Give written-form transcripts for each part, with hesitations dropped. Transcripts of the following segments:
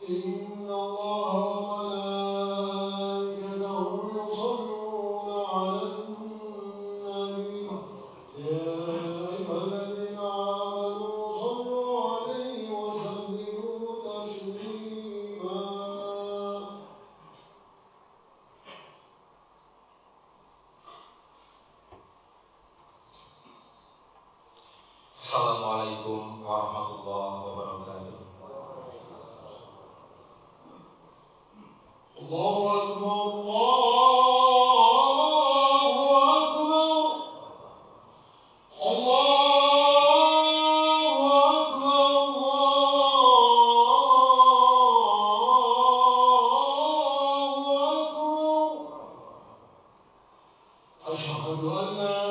إن الله وملائكته يصلون على النبي يا أيها الذين آمنوا صلوا عليه وسلموا تسليما. Assalamualaikum warahmatullahi wabarakatuh. Allahu Akbar, Allahu Akbar, Allahu Akbar, Allahu Akbar. Asyhadu an la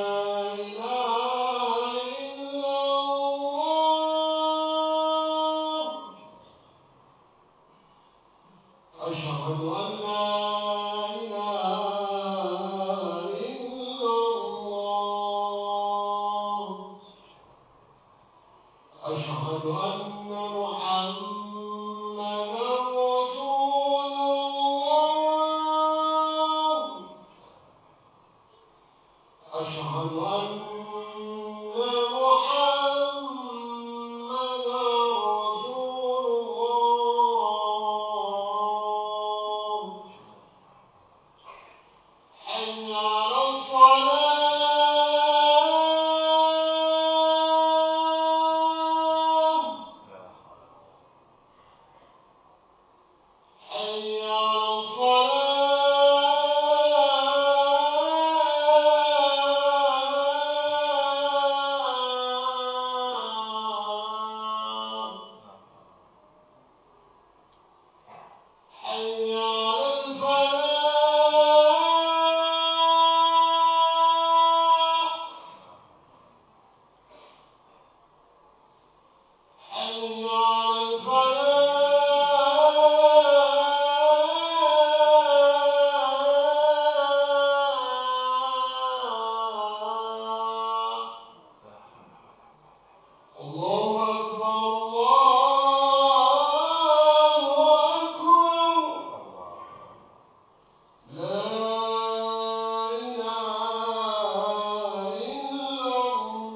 ilaha illallah. Asyhadu an la ilaha illallah. Asyhadu anna Muhammadan Rasulullah. Asyhadu anna Muhammadan Rasulullah. حي على الصلاة. حي على الصلاة. حي على الفلاح. حي على الفلاح. الله أكبر، الله أكبر. لا إله إلا الله.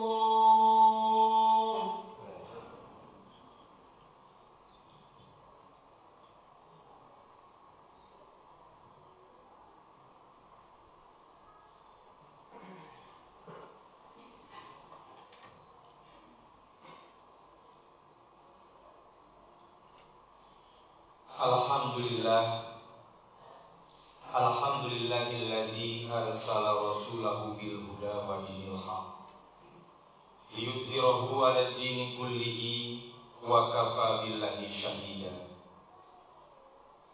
Alhamdulillahilladzi arsala rasulahu bil huda wa dinil haq liyudhhirahu 'ala ad-dini kullihi wa kafa billahi shahida.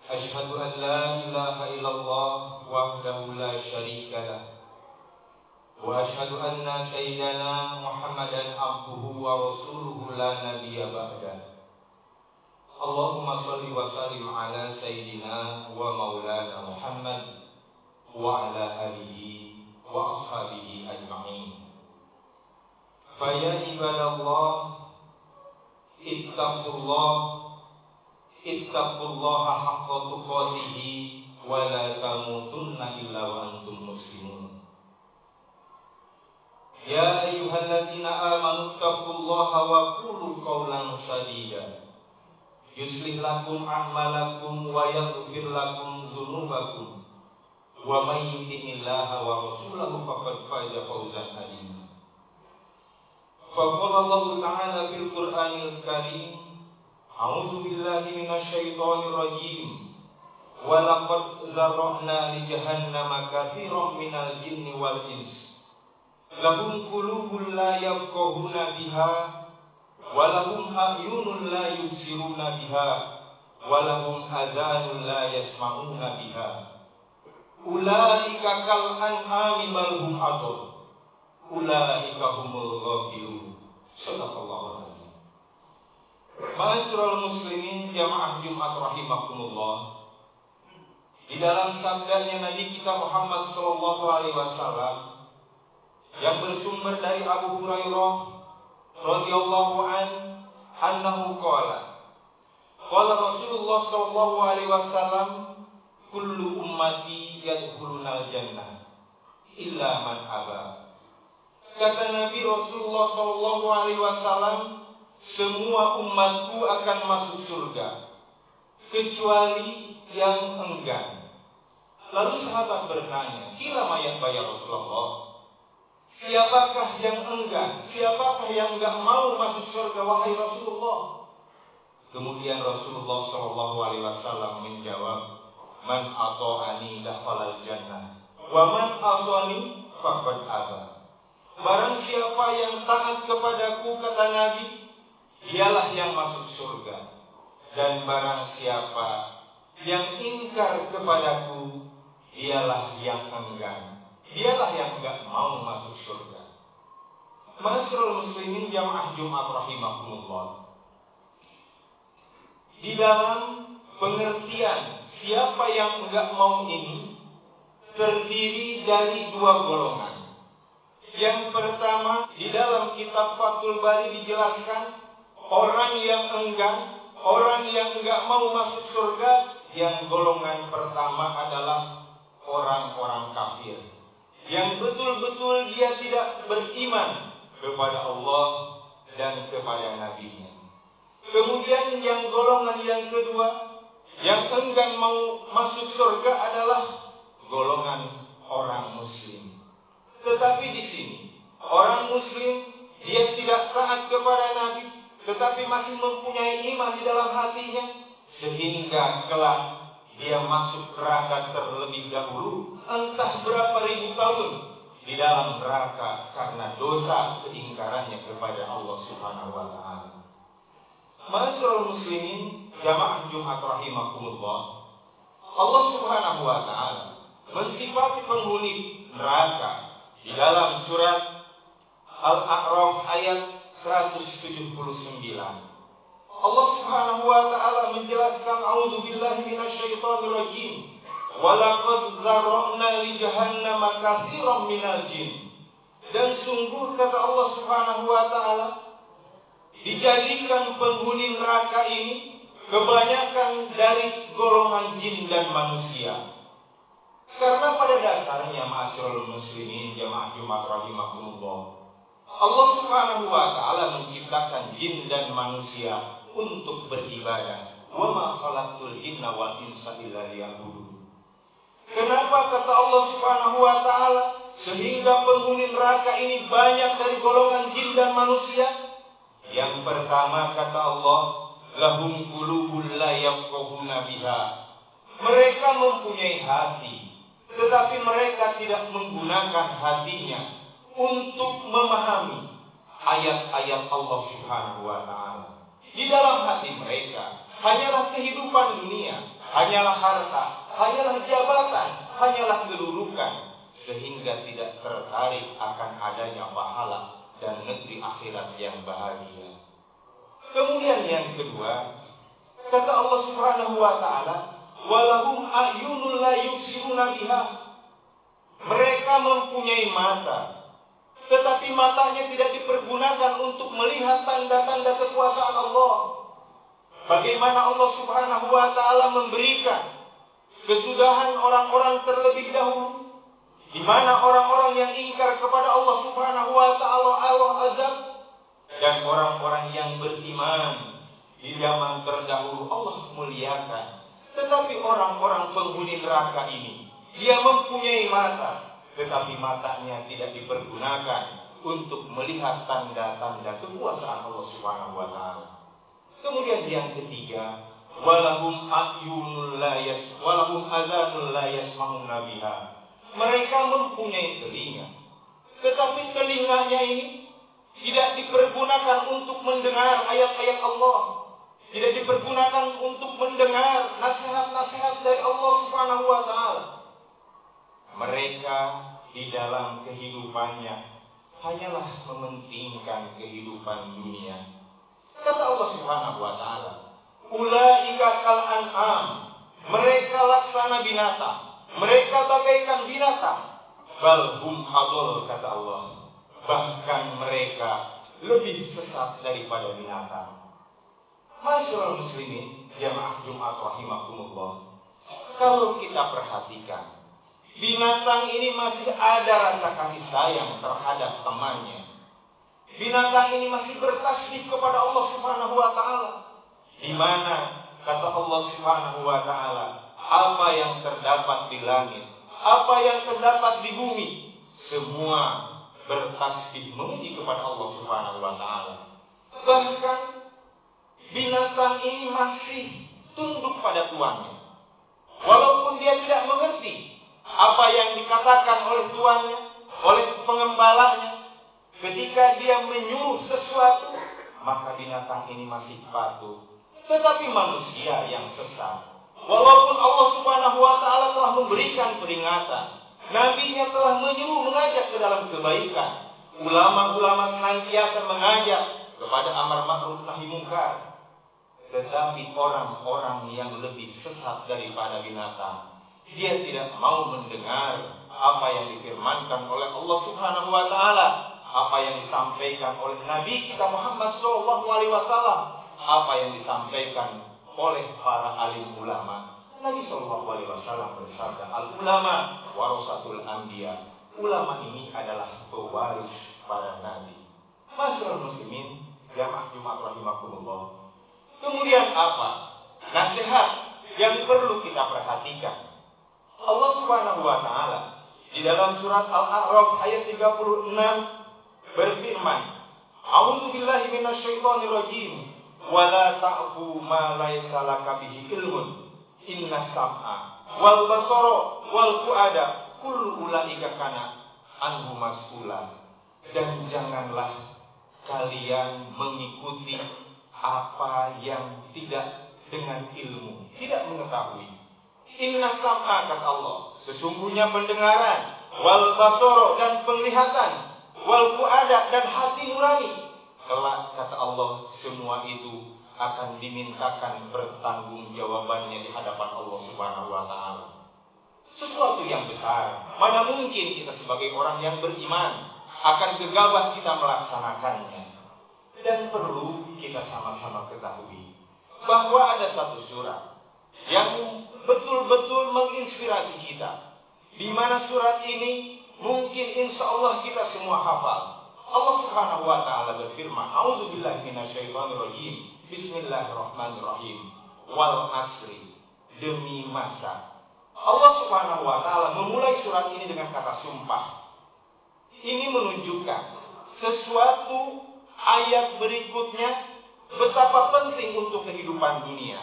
Asyhadu an la ilaha illallah wahdahu la syarika lah wa asyhadu anna sayyidana Muhammadan abduhu wa rasuluhu la nabiyya ba'dah. Allahumma shalli wa sallim ala sayyidina wa maulana Muhammad wa ala alihi wa ashabihi ajma'in. Fa ya ibadallah ittaqullaha haqqa tuqatih wa la tamutunna illa wa antum muslimun. Ya ayyuhalladzina amanu ittaqullaha wa qulu qawlan sadida yuslih lakum a'malakum wa yaghfir lakum dzunubakum wa may yuti'illaha wa rasulahu faqad faza fawzan 'azima. Faqala Allah Ta'ala fil Qur'anil Karim, a'udzu billahi minasy syaithanir rajim. Wa laqad zarra'na li jahannama katsiran minal jinni wal ins. Lahum qulubun la yafqahuna biha walahum a'yunun la yubsiruna biha walahum adhanun la yasma'una biha ulaika kal an'ami bal hum adall ulaika humul ghafilun. Shadaqallahu alazim. Ma'asyiral muslimin jamaah Jumat rahimakumullah. Di dalam sabdanya Nabi kita Muhammad sallallahu alaihi wasallam yang bersumber dari Abu Hurairah radhiyallahu anhu qala Qala Rasulullah sallallahu alaihi wasallam, kullu ummati yadkhulunal jannah illa man aba. Kata Nabi Rasulullah sallallahu alaihi wasallam, semua umatku akan masuk surga kecuali yang enggan. Lalu sahabat bertanya, "Kila mayat ya Rasulullah? Siapakah yang enggan? Siapakah yang enggak mau masuk surga wahai Rasulullah?" Kemudian Rasulullah sallallahu alaihi wasallam menjawab, "Man ata'ani dakhalal jannah, wa man asani faqad aba." Barang siapa yang taat kepadaku, kata Nabi, dialah yang masuk surga. Dan barang siapa yang ingkar kepadaku, dialah yang enggan. Dialah yang enggak mau masuk surga. Ma'asyiral muslimin jamaah Jumat rahimakumullah. Di dalam pengertian siapa yang enggak mau ini terdiri dari dua golongan. Yang pertama, di dalam kitab Fathul Bari dijelaskan orang yang enggan, orang yang enggak mau masuk surga, yang golongan pertama adalah orang-orang kafir. Yang betul-betul dia tidak beriman kepada Allah dan kepada Nabi-Nya. Kemudian yang golongan yang kedua, yang enggan mau masuk surga adalah golongan orang muslim. Tetapi di sini, orang muslim dia tidak taat kepada Nabi, tetapi masih mempunyai iman di dalam hatinya, sehingga kelak dia masuk neraka terlebih dahulu, entah berapa ribu tahun di dalam neraka karena dosa keingkarannya kepada Allah Subhanahu wa taala. Ma'asyiral muslimin jamaah Jumat rahimakumullah. Allah Subhanahu wa taala mensifati penghuni neraka di dalam surat Al-A'raf ayat 179. Allah Subhanahu wa taala menjelaskan, a'udzubillahi minasyaitonir rajim. Wa laqad zarra'na li jahannama katsiran minal jin. Dan sungguh kata Allah Subhanahu wa taala, dijadikan penghuni neraka ini kebanyakan dari golongan jin dan manusia. Karena pada dasarnya ma'asyiral muslimin jamaah Jumat rahimakumullah, Allah Subhanahu wa taala menciptakan jin dan manusia untuk beribadah. Wa ma khalaqtul jinna wal insa illa liya'budun. Kenapa kata Allah Subhanahu wa taala sehingga penghuni neraka ini banyak dari golongan jin dan manusia? Yang pertama kata Allah, lahum qulubul la yafqahuna biha. Mereka mempunyai hati, tetapi mereka tidak menggunakan hatinya untuk memahami ayat-ayat Allah Subhanahu wa taala. Di dalam hati mereka hanyalah kehidupan dunia, hanyalah harta, hanyalah jabatan, hanyalah kedudukan, sehingga tidak tertarik akan adanya pahala dan negeri akhirat yang bahagia. Kemudian yang kedua, kata Allah Subhanahu wa taala, walahum a'yunul la yubsiruna biha. Mereka mempunyai mata, tetapi matanya tidak dipergunakan untuk melihat tanda-tanda kekuasaan Allah. Bagaimana Allah Subhanahu wa taala memberikan kesudahan orang-orang terlebih dahulu, di mana orang-orang yang ingkar kepada Allah Subhanahu wa taala Allah azab, dan orang-orang yang beriman di zaman terdahulu Allah muliakan. Tetapi orang-orang penghuni neraka ini, dia mempunyai mata, tetapi matanya tidak dipergunakan untuk melihat tanda-tanda kekuasaan Allah Subhanahu wa taala. Kemudian yang ketiga, walahum a'yunul la walahum adzanul la yasma'una biha. Mereka mempunyai telinga, tetapi telinganya ini tidak dipergunakan untuk mendengar ayat-ayat Allah, tidak dipergunakan untuk mendengar nasihat-nasihat dari Allah Subhanahu wa taala. Mereka di dalam kehidupannya hanyalah mementingkan kehidupan dunia. Kata Allah Subhanahu wa taala, ulaika kal an'am, mereka laksana binatang, mereka bagaikan binatang, bal hum adall, kata Allah, bahkan mereka lebih sesat daripada binatang. Masyaallah muslimin, jamaah Jumat rahimakumullah. Kalau kita perhatikan, binatang ini masih ada rasa kasih sayang terhadap temannya. Binatang ini masih bertasbih kepada Allah Subhanahu wa taala. Di mana kata Allah Subhanahu wa taala, apa yang terdapat di langit, apa yang terdapat di bumi, semua bertasbih memuji kepada Allah Subhanahu wa taala. Bahkan binatang ini masih tunduk pada tuannya. Walaupun dia tidak mengerti apa yang dikatakan oleh tuannya, oleh pengembalanya, ketika dia menyuruh sesuatu, maka binatang ini masih patuh. Tetapi manusia yang sesat, walaupun Allah Subhanahu wa taala telah memberikan peringatan, nabinya telah menyuruh mengajak ke dalam kebaikan, ulama-ulama senantiasa mengajak kepada amar ma'ruf nahi munkar. Tetapi orang-orang yang lebih sesat daripada binatang, dia tidak mau mendengar apa yang difirmankan oleh Allah Subhanahu wa taala, apa yang disampaikan oleh Nabi kita Muhammad SAW, apa yang disampaikan oleh para alim ulama. Nabi SAW bersabda, al-ulama warasatul anbiya. Ulama ini adalah pewaris para nabi. Masyaallah muslimin, jamaah Jumat rahimakumullah. Kemudian apa nasihat yang perlu kita perhatikan? Allah Subhanahu wa taala di dalam surat Al-A'raf ayat 36 berfirman, "A'udzu billahi minasyaitonir rajim, wa la ta'fu ma laysa laka bihi ilmun. Innas sam'a wal basara wal fuada kullu ulaika kana anhu mas'ula." Dan janganlah kalian mengikuti apa yang tidak dengan ilmu, tidak mengetahui. Inna sam'a, kata Allah, sesungguhnya pendengaran, wal basara, dan penglihatan, wal fuada, dan hati nurani, kelak kata Allah semua itu akan dimintakan pertanggungjawabannya di hadapan Allah Subhanahu wa taala. Sesuatu yang besar, mana mungkin kita sebagai orang yang beriman akan gegabah kita melaksanakannya. Dan perlu kita sama-sama ketahui bahwa ada satu surat yang betul-betul menginspirasi kita, di mana surat ini mungkin insya Allah kita semua hafal. Allah Subhanahu wa taala berfirman, "A'udzu billahi minasyaitonir rajim. Bismillahirrahmanirrahim. Wal asri." Demi masa. Allah Subhanahu wa taala memulai surat ini dengan kata sumpah. Ini menunjukkan sesuatu ayat berikutnya betapa penting untuk kehidupan dunia.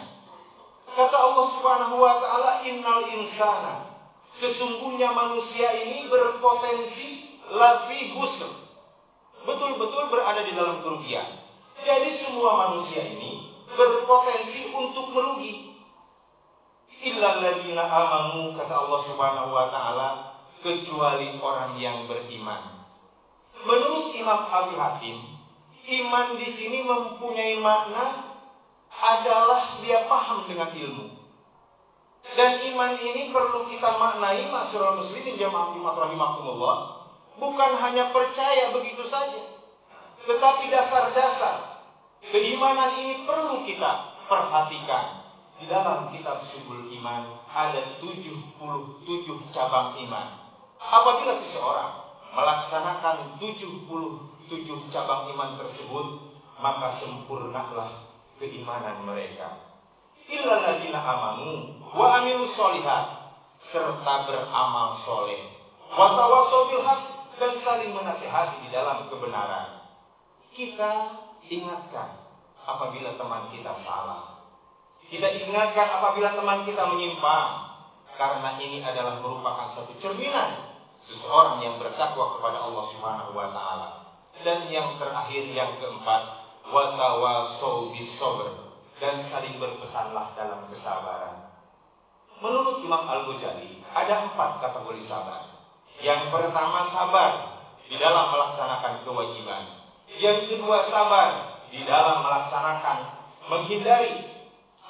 Kata Allah Subhanahu wa taala, "Innal insana." Sesungguhnya manusia ini berpotensi lafi husn. Betul-betul berada di dalam kerugian. Jadi semua manusia ini berpotensi untuk merugi. Illal ladzina amanu, kata Allah Subhanahu wa taala, kecuali orang yang beriman. Menurut Imam Abi Hatim, iman di sini mempunyai makna adalah dia paham dengan ilmu. Dan iman ini perlu kita maknai, masyaallah muslimin jamaah Jumat rahimakumullah, bukan hanya percaya begitu saja, tetapi dasar-dasar keimanan ini perlu kita perhatikan. Di dalam kitab Subul Iman ada 77 cabang iman. Apabila seseorang melaksanakan 77 cabang iman tersebut, maka sempurnalah keimanan mereka. Illal ladzina amanu wa amilus sholihat, serta beramal soleh, wa tawassaw bil haq, dan saling menasihati di dalam kebenaran. Kita ingatkan apabila teman kita salah. Kita ingatkan apabila teman kita menyimpang, karena ini adalah merupakan satu cerminan seseorang yang bertakwa kepada Allah Subhanahu wa taala. Dan yang terakhir, yang keempat, wa tawassaw bis sabr, dan saling berpesanlah dalam kesabaran. Menurut Imam Al-Ghazali ada 4 kategori sabar. Yang pertama, sabar di dalam melaksanakan kewajiban. Yang kedua, sabar di dalam melaksanakan, menghindari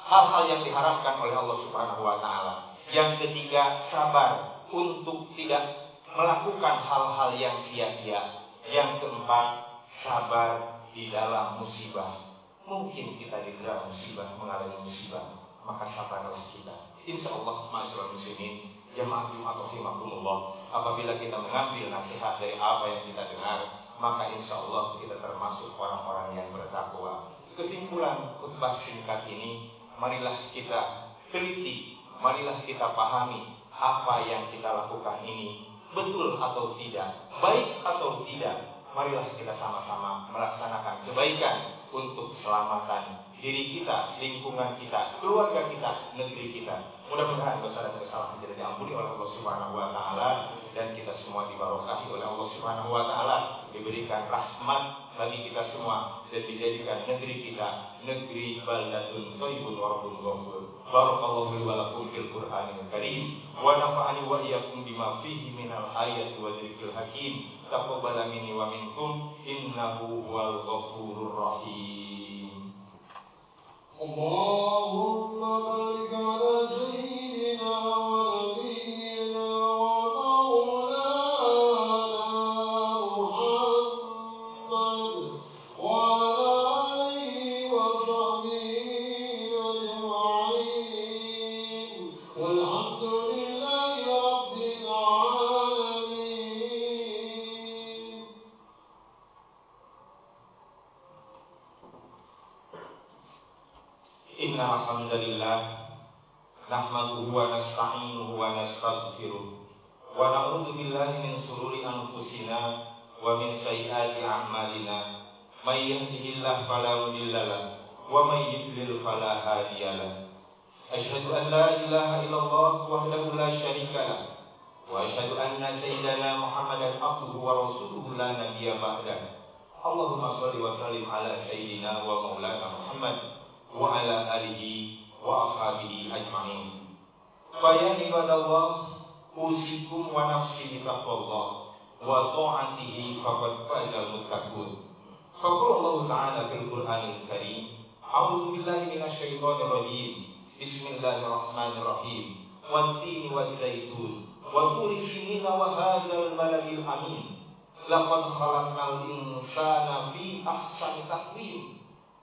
hal-hal yang diharamkan oleh Allah Subhanahu wa taala. Yang ketiga, sabar untuk tidak melakukan hal-hal yang sia-sia. Yang keempat, sabar di dalam musibah. Mungkin kita didera musibah, mengalami musibah, maka sabarlah kita. Insya Allah, ma'asyiral muslimin, jamaah Jumat rahimakumullah, apabila kita mengambil nasihat dari apa yang kita dengar, maka insya Allah kita termasuk orang-orang yang bertakwa. Kesimpulan khutbah singkat ini, marilah kita teliti, marilah kita pahami apa yang kita lakukan ini betul atau tidak, baik atau tidak. Marilah kita sama-sama melaksanakan kebaikan untuk keselamatan diri kita, lingkungan kita, keluarga kita, negeri kita. Mudah-mudahan dosa dan kesalahan kita diampuni oleh Allah Subhanahu wa taala dan kita semua dibarokahi oleh Allah Subhanahu wa taala, diberikan rahmat bagi kita semua dan dijadikan negeri kita negeri baldatun thayyibun wa rabbun ghafur. Barakallahu li wa lakum fil Qur'anil Karim wa nafa'ani wa iyyakum bima fihi minal ayati wa dzikril hakim. Taqabbal minni wa minkum innahu huwal ghafurur rahim. Allahumma barik ala sayyidina wa nabiyyina wa maulana Muhammad wa ala alihi wa sahbihi ajma'in walhamdulillahi rabbil alamin. Innal hamdalillah nahmaduhu wa nasta'inuhu wa nastaghfiruh wa na'udzu billahi min shururi anfusina wa min sayyiati a'malina. May yahdihillahu fala mudilla lahu wa may yudlil fala hadiya lahu. Asyhadu an la ilaha illallah wahdahu la syarika lahu wa asyhadu anna sayyidana Muhammadan abduhu wa rasuluhu la nabiyya ba'dahu. Allahumma shalli wa sallim ala sayyidina wa maulana Muhammad wa ala alihi wa ashabihi ajma'in. Fa ya ibadallah, usikum wa nafsi bi taqwallah wa ta'atihi faqad fazal muttaqun. Faqala Allah Ta'ala fil Qur'anil Karim, a'udzu billahi minasy syaithanir rajim. Bismillahirrahmanirrahim. Wat-tini waz-zaitun wa turi sinin wa hadzal baladil amin. Laqad khalaqnal insana fi ahsani taqwim.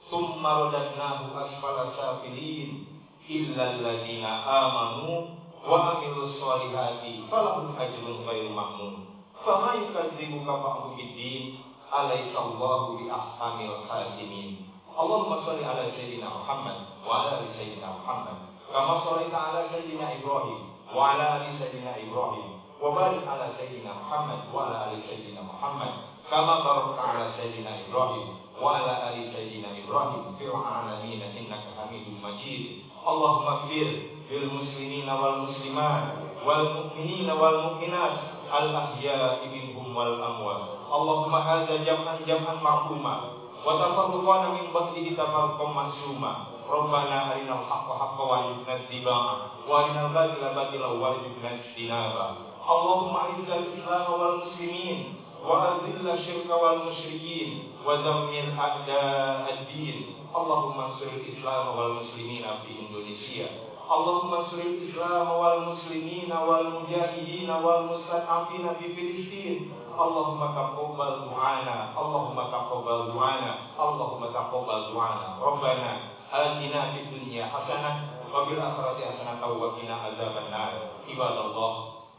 Summa radadnahu asfala safilin illa alladziina aamanu wa amilus solihati falahum ajrun ghairu mamnun. Fama yukadzibuka ba'du biddin alaysa Allahu bi ahkamil hakimin. Allahumma shalli ala sayyidina Muhammad wa ala ali sayyidina Muhammad kama shallaita ala sayyidina Ibrahim wa ala ali sayyidina Ibrahim wa barik ala sayyidina Muhammad wa ala ali sayyidina Muhammad kama barakta ala sayyidina Ibrahim wa ala ali sayyidina Ibrahim fil alamin innaka Hamidum Majid. Allahumma ighfir lil muslimina wal muslimat wal mu'minina wal mu'minat al ahya'i minhum wal amwat. Allahumma hadza jam'an marhuma wa tafarruqana min ba'dihi tafarruqan ma'suma. Rabbana arinal haqqa haqqan warzuqna ittiba'ah wa arinal batila batilan warzuqna ijtinabah. Allahumma izzil islam wal muslimin wa azilla syirka wal musyrikin wa dammir a'da'ad-din. Allahumma ansuril islam wal muslimina fi Indonesia. Allahumma ansuril islam wal muslimina wal mujahidin wal mustad'afina fi Filistin. Allahumma taqabbal du'ana, Allahumma taqabbal du'ana, Allahumma taqabbal du'ana. Rabbana atina fid dunya hasanah wa fil akhirati hasanah wa qina adzabannar. Ibadallah,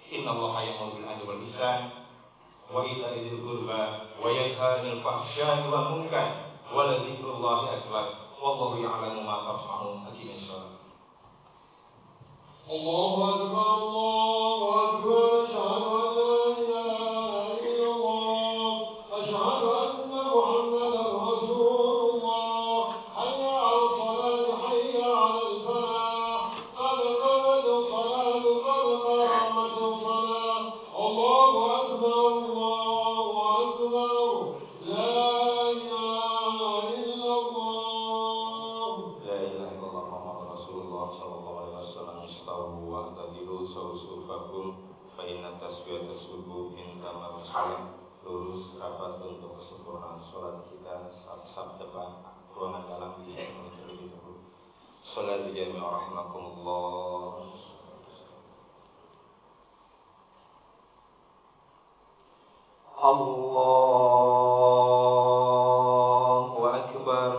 innallaha ya'muru bil 'adli wal ihsan wa ita'i dzil qurba wa yanha 'anil fahsya'i wal munkar wa la dzikrullahi akbar. Wallahu ya'lamu ma tasna'un. Aqimis shalah. Allahu akbar, Allahu akbar. Asyhadu an la ilaha illallah, asyhadu anna Muhammadan rasulullah. Hayya 'alal salat, hayya 'alal falah. Qad qamatis salat, qad qamatis salah. Allahu akbar, Allahu akbar. La ilaha illallah. La ilaha illallah Muhammadur Rasulullah sallallahu alaihi wasallam. Istawu wa tadilu sawsufakum fa inna tasbiyata subuh indama salam. Lurus rapat untuk kesempurnaan salat kita. Saf depan ruangan dalam bisa terlebih dahulu. Salat jami'ah rahimakumullah. Allahu akbar.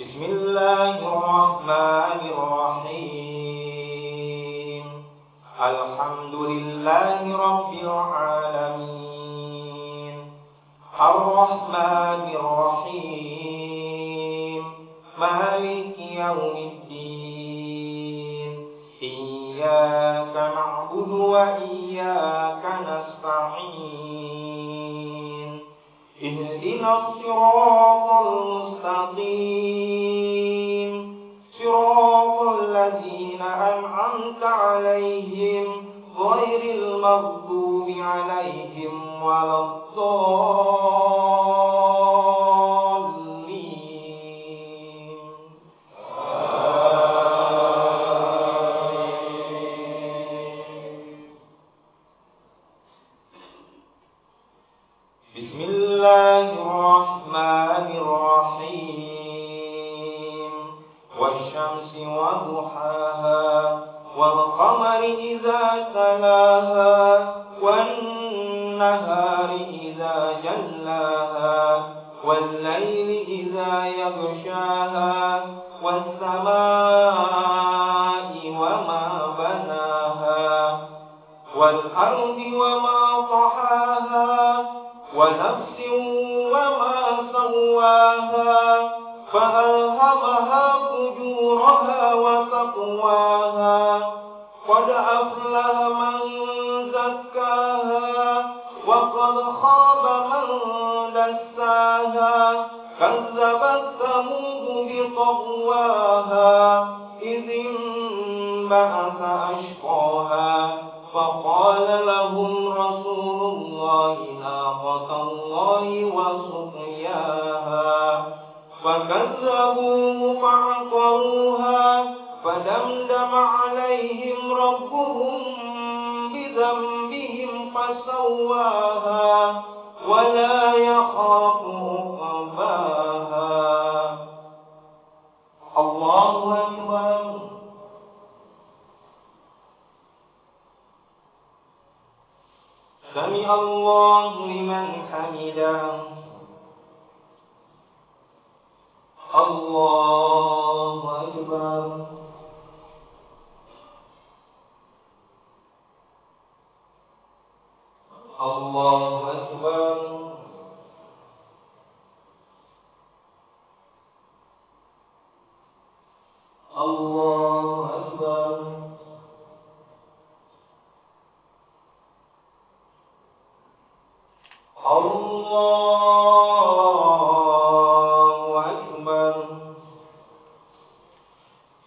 Bismillahirrahmanirrahim. Alhamdulillahi rabbil alamin. Ar-Rahmanir-Rahim. Maliki yaumiddin. Iyyaka na'budu wa iyyaka nasta'in. Ihdinas siratal mustaqim. Siratal ladzina an'amta 'alaihim ghairil maghdubi 'alaihim waladdallin. Bismillahirrahmanirrahim. Wasyamsi wa duhaha wal qamari idza talaha wan nahari idza jallaha wal laili idza yaghshaha was samaa'i wa ma banaha wal ardi wa ma tahaha wa nafsin wa ma sawaha فألهمها فجورها وتقواها قد أفلح من زكاها وقد خاب من دساها كذبت ثمود بطغواها إذ انبعث أشقاها فقال لهم رسول الله ناقة الله وسقياها فكذبوه فعقروها فدمدم عليهم ربهم بذنبهم فسواها ولا يخاف عقباها. الله أكبر. سمع الله لمن حمده. Allahu Akbar. Allahu Akbar. Allahu Akbar.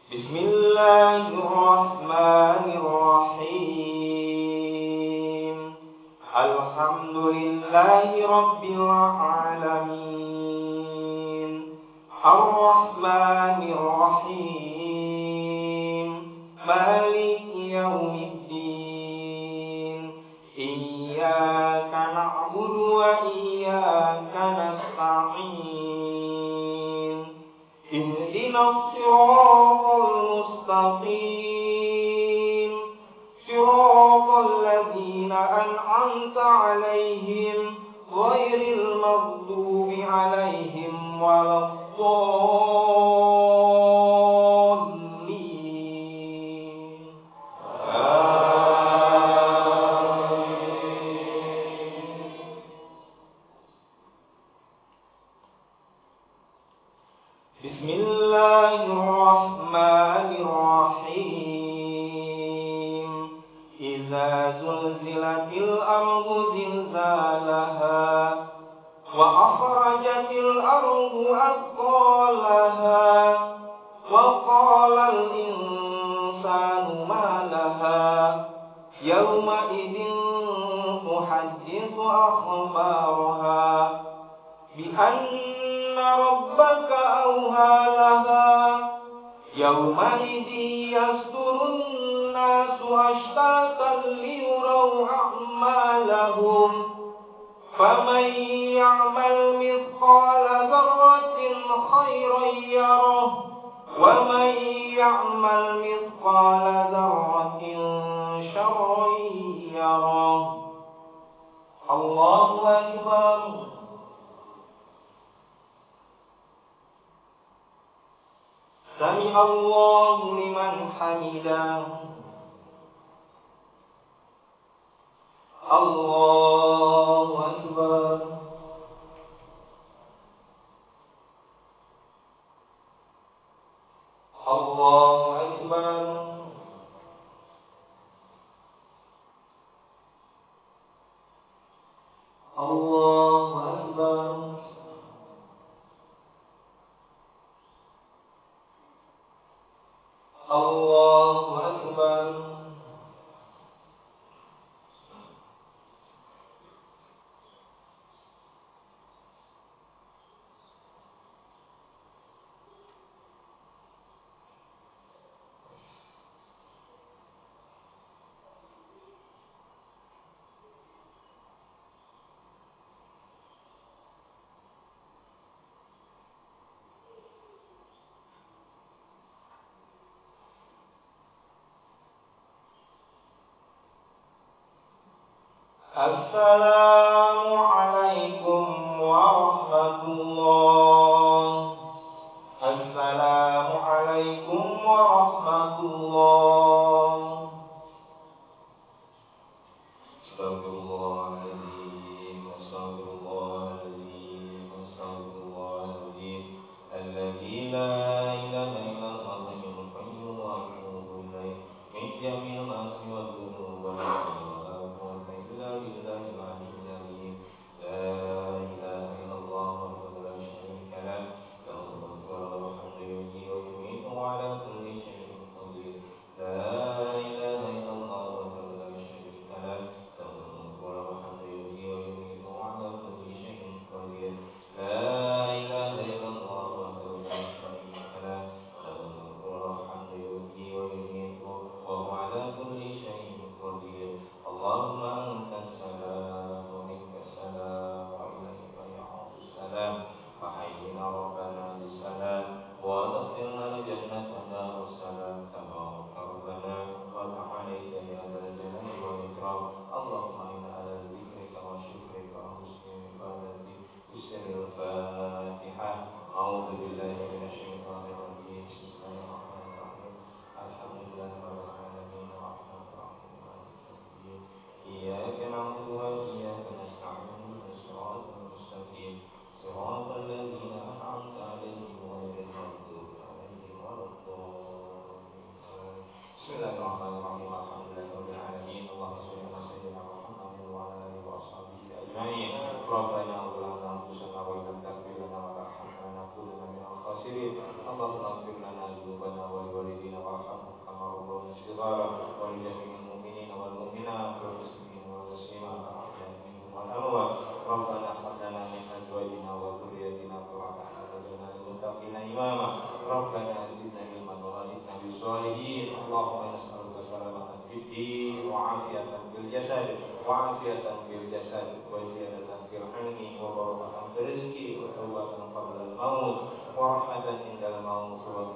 Bismillahirrahmanirrahim. Alhamdulillahi rabbil alamin. Ar-Rahmanir-Rahim. Maliki yaumiddin. Iyyaka na'budu wa iyyaka nasta'in. Ihdinas siratal mustaqim. Siratal ladzina an'amta 'alaihim ghairil maghdubi 'alaihim waladdallin. Bismillahirrahmanirrahim. Idza zulzilatil ardu zilzalaha wa akhrajatil ardu athqalaha wa qala al insanu ma laha yawma idzin tuhaddithu akhbaraha bi anna rabbaka awha laha yawma idzi yasdurun nasu ashtatan liyuraw a'malahum faman ya'mal mithqala dzarratin khairan yarah wa man ya'mal mithqala dzarratin syarran yarah. Allahu Akbar. Sami Allahu liman hamidah. Allahu Akbar. Allahu Akbar. Allahu Akbar. Allahu Akbar. Assalamualaikum warahmatullahi. Assalamualaikum warahmatullahi. Astagfirullahaladzim. Astagfirullahaladzim. Astagfirullahaladzim. Alladzi la ilaha illallah al-hayyul qayyum wa atubu ilaih min jami'il ma'asi wal dhunub wa la quwwata illa billahil aliyyil azim. La ilaha illallah wahdahu la syarika lah, lahul mulku wa lahul hamdu yuhyi wa yumiitu wa ala kulli syai'in qadir. La ilaha illallah wahdahu la syarika lah, lahul mulku wa lahul hamdu yuhyi wa yumiitu wa ala kulli syai'in qadir. La ilaha illallah wahdahu la syarika lah, lahul mulku wa lahul hamdu yuhyi wa yumiitu wa huwa ala kulli syai'in qadir. Allahumma antas salam wa minkas salam wa ilaika ya'udus salam. Fahayyina rabbana bisalam wa adkhilna al-jannata darus salam. Tabaraka rabbana wa ta'alaita ya dzal jalali wal ikram. Allahumma inna ala dzikrika wa syukrika wa husni ibadatik. Bismil Fatihah. A'udzu billahi minasy syaithanir rajim. Bismillahirrahmanirrahim. Alhamdulillahirabbil alamin arrahmanir rahim maliki yaumiddin. Iyyaka na'budu wa iyyaka nasta'in. Ihdinas siratal mustaqim. Siratal ladzina an'amta 'alaihim ghairil maghdubi 'alaihim waladdallin. Bismillahirrahmanirrahim. Alhamdulillahirabbil alamin. Allahumma shalli ala sayyidina Muhammadin wa ala alihi wa ashabihi ajma'in. Rabbana zalamna anfusana wa illam taghfir lana wa tarhamna lanakunanna minal khasirin. Allahumma ighfir lana dzunubana wa liwalidina warhamhum kama rabbawna shighara wa li jami'il mu'minina wal mu'minat wal muslimina wal muslimat al-ahya'i minhum wal amwat. Rabbana hab lana min azwajina wa dhurriyyatina qurrata a'yun waj'alna lil muttaqina imama. Rabbana zidna ilman wa zidna bis solihin. Allahumma nas'aluka salamatan fid din wa 'afiyatan fil jasad wa 'afiyatan fil jasad wa ziyadatan fil 'ilmi wa barakatan fil rizqi wa tawbatan qabla al maut wa rahmatan indal maut wa